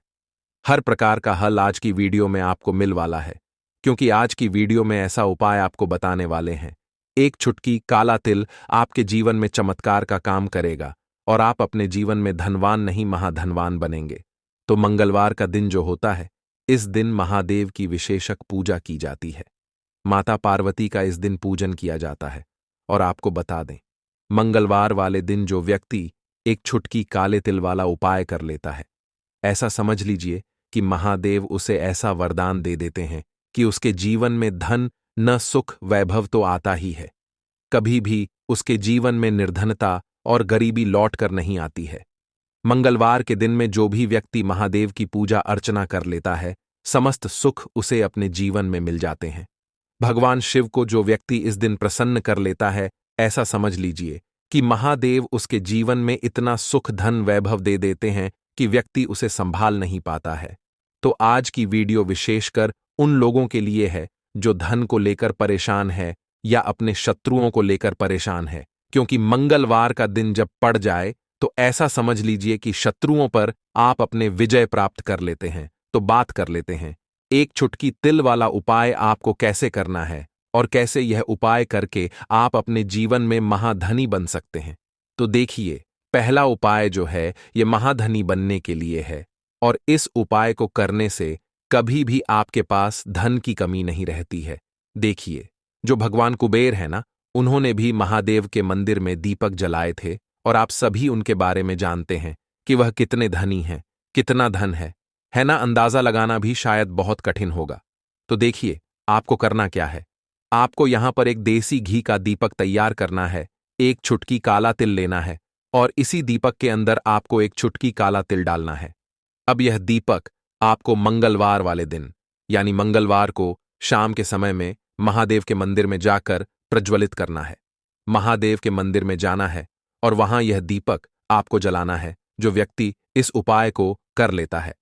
हर प्रकार का हल आज की वीडियो में आपको मिल वाला है। क्योंकि आज की वीडियो में ऐसा उपाय आपको बताने वाले हैं, एक चुटकी काला तिल आपके जीवन में चमत्कार का काम करेगा और आप अपने जीवन में धनवान नहीं महाधनवान बनेंगे। तो मंगलवार का दिन जो होता है, इस दिन महादेव की विशेषक पूजा की जाती है। माता पार्वती का इस दिन पूजन किया जाता है। और आपको बता दें, मंगलवार वाले दिन जो व्यक्ति एक चुटकी काले तिल वाला उपाय कर लेता है, ऐसा समझ लीजिए कि महादेव उसे ऐसा वरदान दे देते हैं कि उसके जीवन में धन न सुख वैभव तो आता ही है, कभी भी उसके जीवन में निर्धनता और गरीबी लौट कर नहीं आती है। मंगलवार के दिन में जो भी व्यक्ति महादेव की पूजा अर्चना कर लेता है, समस्त सुख उसे अपने जीवन में मिल जाते हैं। भगवान शिव को जो व्यक्ति इस दिन प्रसन्न कर लेता है, ऐसा समझ लीजिए कि महादेव उसके जीवन में इतना सुख धन वैभव दे देते हैं कि व्यक्ति उसे संभाल नहीं पाता है। तो आज की वीडियो विशेषकर उन लोगों के लिए है जो धन को लेकर परेशान है या अपने शत्रुओं को लेकर परेशान है, क्योंकि मंगलवार का दिन जब पड़ जाए तो ऐसा समझ लीजिए कि शत्रुओं पर आप अपने विजय प्राप्त कर लेते हैं। तो बात कर लेते हैं, एक चुटकी तिल वाला उपाय आपको कैसे करना है और कैसे यह उपाय करके आप अपने जीवन में महाधनी बन सकते हैं। तो देखिए, पहला उपाय जो है यह महाधनी बनने के लिए है, और इस उपाय को करने से कभी भी आपके पास धन की कमी नहीं रहती है। देखिए, जो भगवान कुबेर है ना, उन्होंने भी महादेव के मंदिर में दीपक जलाए थे, और आप सभी उनके बारे में जानते हैं कि वह कितने धनी हैं, कितना धन है ना। अंदाजा लगाना भी शायद बहुत कठिन होगा। तो देखिए, आपको करना क्या है। आपको यहां पर एक देसी घी का दीपक तैयार करना है, एक चुटकी काला तिल लेना है, और इसी दीपक के अंदर आपको एक चुटकी काला तिल डालना है। अब यह दीपक आपको मंगलवार वाले दिन, यानी मंगलवार को शाम के समय में महादेव के मंदिर में जाकर प्रज्वलित करना है। महादेव के मंदिर में जाना है और वहां यह दीपक आपको जलाना है। जो व्यक्ति इस उपाय को कर लेता है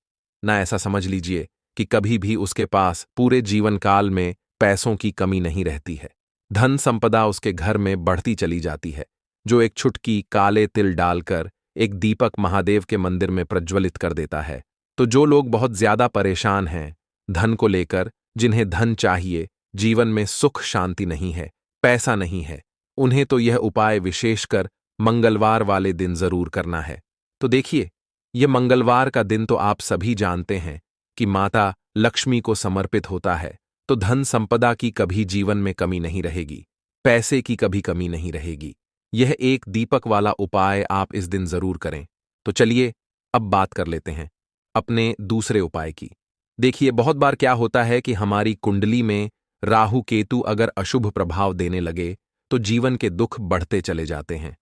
ना, ऐसा समझ लीजिए कि कभी भी उसके पास पूरे जीवन काल में पैसों की कमी नहीं रहती है, धन संपदा उसके घर में बढ़ती चली जाती है। जो एक चुटकी काले तिल डालकर एक दीपक महादेव के मंदिर में प्रज्वलित कर देता है, तो जो लोग बहुत ज्यादा परेशान हैं धन को लेकर, जिन्हें धन चाहिए, जीवन में सुख शांति नहीं है, पैसा नहीं है, उन्हें तो यह उपाय विशेषकर मंगलवार वाले दिन जरूर करना है। तो देखिए, यह मंगलवार का दिन तो आप सभी जानते हैं कि माता लक्ष्मी को समर्पित होता है, तो धन संपदा की कभी जीवन में कमी नहीं रहेगी, पैसे की कभी कमी नहीं रहेगी। यह एक दीपक वाला उपाय आप इस दिन जरूर करें। तो चलिए अब बात कर लेते हैं अपने दूसरे उपाय की। देखिए, बहुत बार क्या होता है कि हमारी कुंडली में राहु केतु अगर अशुभ प्रभाव देने लगे तो जीवन के दुख बढ़ते चले जाते हैं।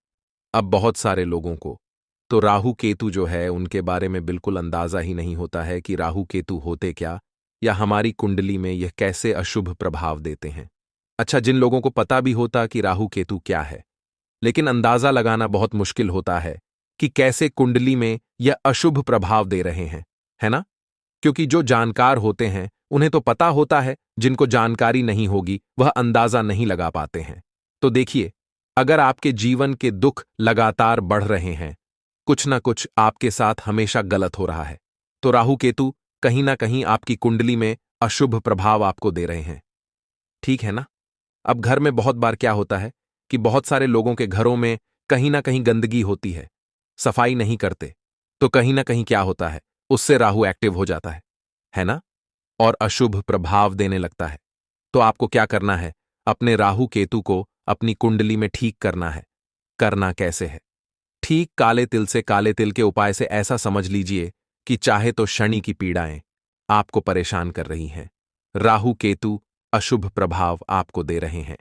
अब बहुत सारे लोगों को तो राहु केतु जो है उनके बारे में बिल्कुल अंदाजा ही नहीं होता है कि राहु केतु होते क्या, या हमारी कुंडली में यह कैसे अशुभ प्रभाव देते हैं। अच्छा, जिन लोगों को पता भी होता कि राहु केतु क्या है, लेकिन अंदाजा लगाना बहुत मुश्किल होता है कि कैसे कुंडली में यह अशुभ प्रभाव दे रहे हैं, है ना। क्योंकि जो जानकार होते हैं उन्हें तो पता होता है, जिनको जानकारी नहीं होगी वह अंदाजा नहीं लगा पाते हैं। तो देखिए, अगर आपके जीवन के दुख लगातार बढ़ रहे हैं, कुछ ना कुछ आपके साथ हमेशा गलत हो रहा है, तो राहु केतु कहीं ना कहीं आपकी कुंडली में अशुभ प्रभाव आपको दे रहे हैं, ठीक है ना। अब घर में बहुत बार क्या होता है कि बहुत सारे लोगों के घरों में कहीं ना कहीं गंदगी होती है, सफाई नहीं करते, तो कहीं ना कहीं क्या होता है, उससे राहु एक्टिव हो जाता है ना, और अशुभ प्रभाव देने लगता है। तो आपको क्या करना है, अपने राहु केतु को अपनी कुंडली में ठीक करना है। करना कैसे है? ठीक काले तिल से काले तिल के उपाय से ऐसा समझ लीजिए कि चाहे तो शनि की पीड़ाएं आपको परेशान कर रही हैं, राहु केतु अशुभ प्रभाव आपको दे रहे हैं,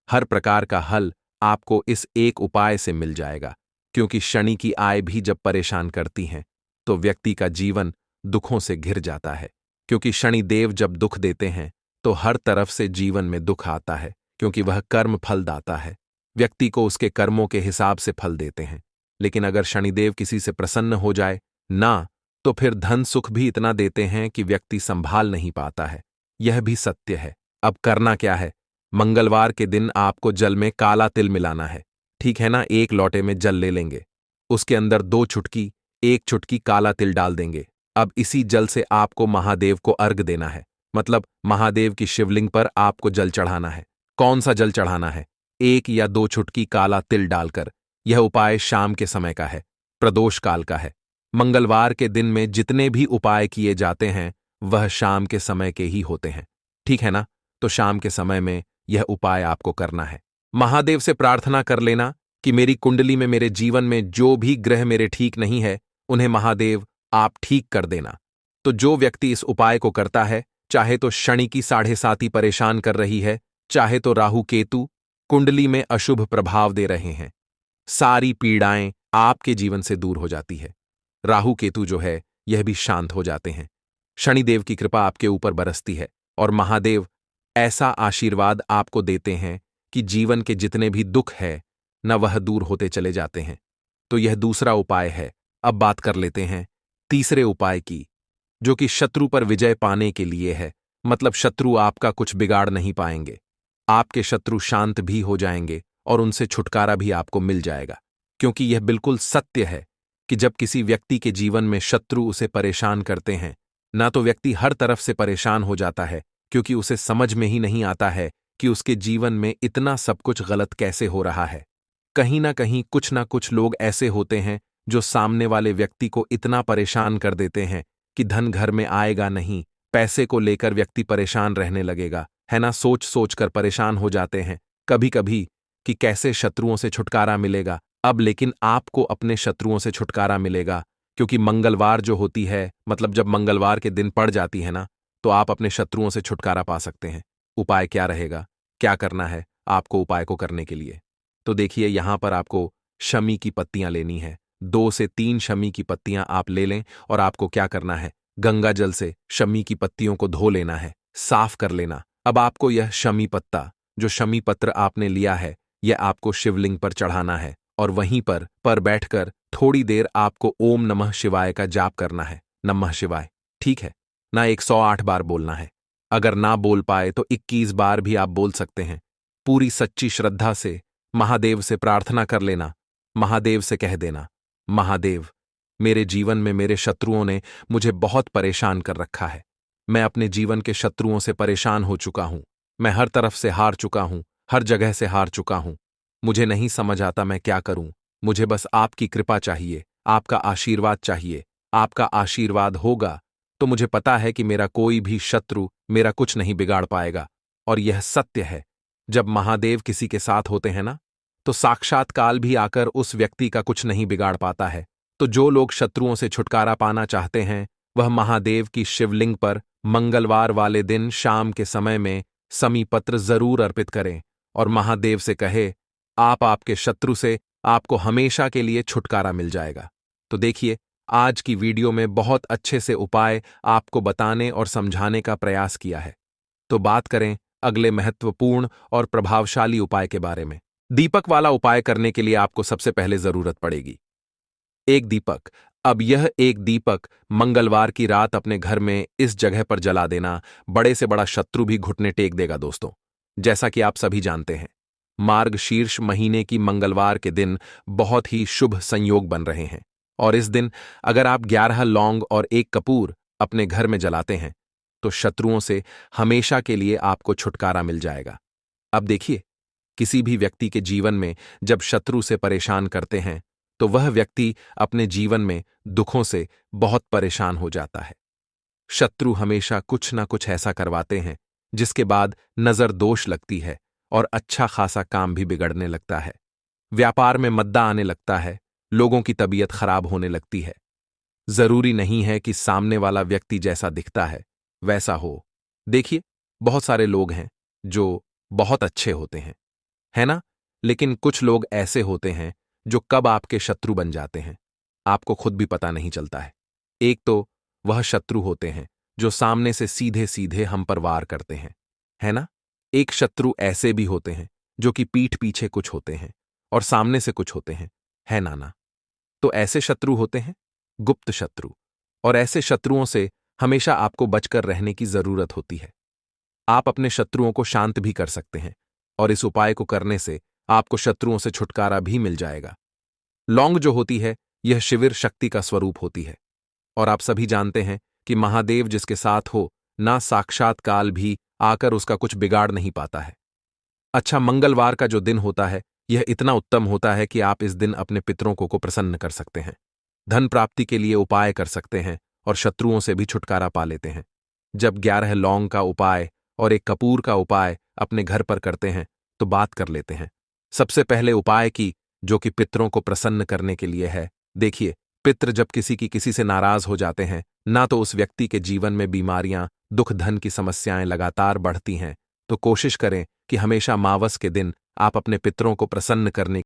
हर प्रकार का हल आपको इस एक उपाय से मिल जाएगा। क्योंकि शनि की आय भी जब परेशान करती हैं तो व्यक्ति का जीवन दुखों से घिर जाता है। क्योंकि शनि देव जब दुख देते हैं तो हर तरफ से जीवन में दुख आता है, क्योंकि वह कर्म फल दाता है। व्यक्ति को उसके कर्मों के हिसाब से फल देते हैं। लेकिन अगर शनिदेव किसी से प्रसन्न हो जाए ना, तो फिर धन सुख भी इतना देते हैं कि व्यक्ति संभाल नहीं पाता है। यह भी सत्य है। अब करना क्या है? मंगलवार के दिन आपको जल में काला तिल मिलाना है। ठीक है ना? एक लोटे में जल ले लेंगे, उसके अंदर 2 चुटकी 1 चुटकी काला तिल डाल देंगे। अब इसी जल से आपको महादेव को अर्घ देना है, मतलब महादेव की शिवलिंग पर आपको जल चढ़ाना है। कौन सा जल चढ़ाना है? 1 या 2 चुटकी काला तिल डालकर। यह उपाय शाम के समय का है, प्रदोष काल का है। मंगलवार के दिन में जितने भी उपाय किए जाते हैं वह शाम के समय के ही होते हैं। ठीक है ना? तो शाम के समय में यह उपाय आपको करना है। महादेव से प्रार्थना कर लेना कि मेरी कुंडली में, मेरे जीवन में जो भी ग्रह मेरे ठीक नहीं है उन्हें महादेव आप ठीक कर देना। तो जो व्यक्ति इस उपाय को करता है, चाहे तो शनि की 7.5 परेशान कर रही है, चाहे तो राहु केतु कुंडली में अशुभ प्रभाव दे रहे हैं, सारी पीड़ाएं आपके जीवन से दूर हो जाती है। राहु केतु जो है यह भी शांत हो जाते हैं। शनिदेव की कृपा आपके ऊपर बरसती है और महादेव ऐसा आशीर्वाद आपको देते हैं कि जीवन के जितने भी दुख है न वह दूर होते चले जाते हैं। तो यह दूसरा उपाय है। अब बात कर लेते हैं तीसरे उपाय की, जो कि शत्रु पर विजय पाने के लिए है। मतलब शत्रु आपका कुछ बिगाड़ नहीं पाएंगे, आपके शत्रु शांत भी हो जाएंगे और उनसे छुटकारा भी आपको मिल जाएगा। क्योंकि यह बिल्कुल सत्य है कि जब किसी व्यक्ति के जीवन में शत्रु उसे परेशान करते हैं ना, तो व्यक्ति हर तरफ से परेशान हो जाता है, क्योंकि उसे समझ में ही नहीं आता है कि उसके जीवन में इतना सब कुछ गलत कैसे हो रहा है। कहीं ना कहीं कुछ ना कुछ लोग ऐसे होते हैं जो सामने वाले व्यक्ति को इतना परेशान कर देते हैं कि धन घर में आएगा नहीं, पैसे को लेकर व्यक्ति परेशान रहने लगेगा, है ना? सोच सोच कर परेशान हो जाते हैं कभी कभी कि कैसे शत्रुओं से छुटकारा मिलेगा। अब लेकिन आपको अपने शत्रुओं से छुटकारा मिलेगा, क्योंकि मंगलवार जो होती है, मतलब जब मंगलवार के दिन पड़ जाती है ना, तो आप अपने शत्रुओं से छुटकारा पा सकते हैं। उपाय क्या रहेगा? क्या करना है आपको उपाय को करने के लिए? तो देखिए, यहां पर आपको शमी की पत्तियां लेनी है। 2 से 3 शमी की पत्तियां आप ले लें और आपको क्या करना है? गंगा जल से शमी की पत्तियों को धो लेना है, साफ कर लेना। अब आपको यह शमी पत्ता, जो शमी पत्र आपने लिया है, यह आपको शिवलिंग पर चढ़ाना है और वहीं पर बैठकर थोड़ी देर आपको ओम नमः शिवाय का जाप करना है। नमः शिवाय, ठीक है ना? 108 बार बोलना है। अगर ना बोल पाए तो 21 बार भी आप बोल सकते हैं। पूरी सच्ची श्रद्धा से महादेव से प्रार्थना कर लेना। महादेव से कह देना, महादेव, मेरे जीवन में मेरे शत्रुओं ने मुझे बहुत परेशान कर रखा है। मैं अपने जीवन के शत्रुओं से परेशान हो चुका हूं। मैं हर तरफ से हार चुका हूं, हर जगह से हार चुका हूं। मुझे नहीं समझ आता मैं क्या करूं। मुझे बस आपकी कृपा चाहिए, आपका आशीर्वाद चाहिए। आपका आशीर्वाद होगा तो मुझे पता है कि मेरा कोई भी शत्रु मेरा कुछ नहीं बिगाड़ पाएगा। और यह सत्य है, जब महादेव किसी के साथ होते हैं ना, तो साक्षात काल भी आकर उस व्यक्ति का कुछ नहीं बिगाड़ पाता है। तो जो लोग शत्रुओं से छुटकारा पाना चाहते हैं, वह महादेव की शिवलिंग पर मंगलवार वाले दिन शाम के समय में समी पत्र जरूर अर्पित करें और महादेव से कहे, आपके शत्रु से आपको हमेशा के लिए छुटकारा मिल जाएगा। तो देखिए, आज की वीडियो में बहुत अच्छे से उपाय आपको बताने और समझाने का प्रयास किया है। तो बात करें अगले महत्वपूर्ण और प्रभावशाली उपाय के बारे में। दीपक वाला उपाय करने के लिए आपको सबसे पहले जरूरत पड़ेगी एक दीपक। अब यह एक दीपक मंगलवार की रात अपने घर में इस जगह पर जला देना, बड़े से बड़ा शत्रु भी घुटने टेक देगा। दोस्तों, जैसा कि आप सभी जानते हैं, मार्गशीर्ष महीने की मंगलवार के दिन बहुत ही शुभ संयोग बन रहे हैं और इस दिन अगर आप 11 लौंग और 1 कपूर अपने घर में जलाते हैं तो शत्रुओं से हमेशा के लिए आपको छुटकारा मिल जाएगा। अब देखिए, किसी भी व्यक्ति के जीवन में जब शत्रु से परेशान करते हैं तो वह व्यक्ति अपने जीवन में दुखों से बहुत परेशान हो जाता है। शत्रु हमेशा कुछ ना कुछ ऐसा करवाते हैं जिसके बाद नजर दोष लगती है और अच्छा खासा काम भी बिगड़ने लगता है। व्यापार में मद्दा आने लगता है, लोगों की तबीयत खराब होने लगती है। जरूरी नहीं है कि सामने वाला व्यक्ति जैसा दिखता है वैसा हो। देखिए, बहुत सारे लोग हैं जो बहुत अच्छे होते हैं, है ना? लेकिन कुछ लोग ऐसे होते हैं जो कब आपके शत्रु बन जाते हैं, आपको खुद भी पता नहीं चलता है। एक तो वह शत्रु होते हैं जो सामने से सीधे सीधे हम पर वार करते हैं, है ना? एक शत्रु ऐसे भी होते हैं जो कि पीठ पीछे कुछ होते हैं और सामने से कुछ होते हैं, है नाना? तो ऐसे शत्रु होते हैं गुप्त शत्रु, और ऐसे शत्रुओं से हमेशा आपको बचकर रहने की जरूरत होती है। आप अपने शत्रुओं को शांत भी कर सकते हैं, और इस उपाय को करने से आपको शत्रुओं से छुटकारा भी मिल जाएगा। लौंग जो होती है, यह शिविर शक्ति का स्वरूप होती है, और आप सभी जानते हैं कि महादेव जिसके साथ हो, ना साक्षात काल भी आकर उसका कुछ बिगाड़ नहीं पाता है। अच्छा, मंगलवार का जो दिन होता है, यह इतना उत्तम होता है कि आप इस दिन अपने पितरों को प्रसन्न कर सकते हैं, धन प्राप्ति के लिए उपाय कर सकते हैं और शत्रुओं से भी छुटकारा पा लेते हैं। जब 11 लौंग का उपाय और एक कपूर का उपाय अपने घर पर करते हैं तो बात कर लेते हैं। सबसे पहले उपाय की, जो कि पितरों को प्रसन्न करने के लिए है। देखिए, पितृ जब किसी से नाराज हो जाते हैं, ना तो उस व्यक्ति के जीवन में बीमारियां, दुख, धन की समस्याएं लगातार बढ़ती हैं, तो कोशिश करें कि हमेशा मावस के दिन आप अपने पितरों को प्रसन्न करने